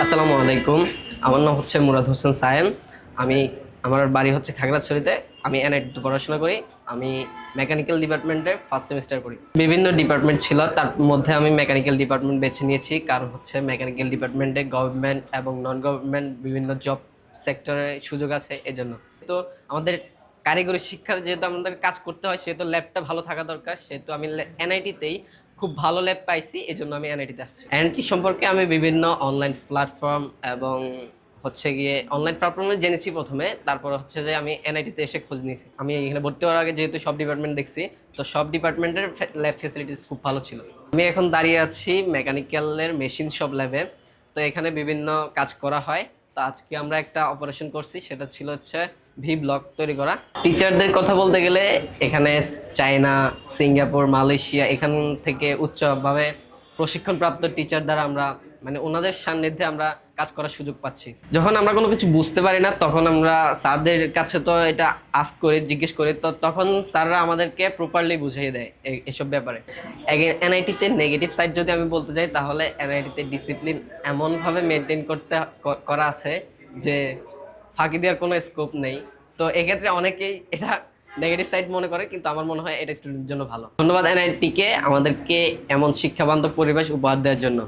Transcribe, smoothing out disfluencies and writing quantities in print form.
আসসালামু আলাইকুম। আমার নাম হচ্ছে মুরাদ হোসেন সায়েম। আমি আমার বাড়ি হচ্ছে খাগড়াছড়িতে। আমি এনআইটিতে পড়াশোনা করি। আমি মেকানিক্যাল ডিপার্টমেন্টে ফার্স্ট সেমিস্টার করি। বিভিন্ন ডিপার্টমেন্ট ছিল, তার মধ্যে আমি মেকানিক্যাল ডিপার্টমেন্ট বেছে নিয়েছি, কারণ হচ্ছে মেকানিক্যাল ডিপার্টমেন্টে গভর্নমেন্ট এবং নন গভর্নমেন্ট বিভিন্ন জব সেক্টরে সুযোগ আছে এজন্য। তো আমাদের কারিগরি শিক্ষা যেহেতু আমাদের কাজ করতে হয়, সেহেতু ল্যাবটা ভালো থাকা দরকার, সেহেতু আমি এনআইটিতেই খুব ভালো ল্যাব পাইছি, এই জন্য আমি এনআইটিতে আসছি। এনআইটি সম্পর্কে আমি বিভিন্ন অনলাইন প্ল্যাটফর্ম এবং হচ্ছে গিয়ে অনলাইন প্ল্যাটফর্মে জেনেছি প্রথমে, তারপর হচ্ছে যে আমি এনআইটিতে এসে খোঁজ নিয়েছি। আমি এখানে ভর্তি হওয়ার আগে যেহেতু সব ডিপার্টমেন্ট দেখছি, তো সব ডিপার্টমেন্টের ল্যাব ফেসিলিটিস খুব ভালো ছিল। আমি এখন দাঁড়িয়ে আছি মেকানিক্যালের মেশিন শপ ল্যাবে। তো এখানে বিভিন্ন কাজ করা হয়। তো আজকে আমরা একটা অপারেশন করছি, সেটা ছিল হচ্ছে ভি ব্লক তৈরি করা। টিচারদের কথা বলতে গেলে এখানে চায়না, সিঙ্গাপুর, মালয়েশিয়া এখান থেকে উচ্চভাবে প্রশিক্ষণপ্রাপ্ত টিচার দ্বারা আমরা মানে ওনাদের সান্নিধ্যে আমরা কাজ করার সুযোগ পাচ্ছি। যখন আমরা কোনো কিছু বুঝতে পারি না, তখন আমরা স্যারদের কাছে তো এটা আস্ক করে জিজ্ঞেস করি, তো তখন স্যাররা আমাদেরকে প্রপারলি বুঝিয়ে দেয় এসব ব্যাপারে। এনআইটিতে নেগেটিভ সাইড যদি আমি বলতে চাই, তাহলে এনআইটিতে ডিসিপ্লিন এমনভাবে মেনটেন করা আছে যে ফাঁকি দেওয়ার কোনো স্কোপ নেই। তো এক্ষেত্রে অনেকেই এটা নেগেটিভ সাইড মনে করে, কিন্তু আমার মনে হয় এটা স্টুডেন্টের জন্য ভালো। ধন্যবাদ এনআইটিকে আমাদেরকে এমন শিক্ষাবান্ধব পরিবেশ উপহার দেওয়ার জন্য।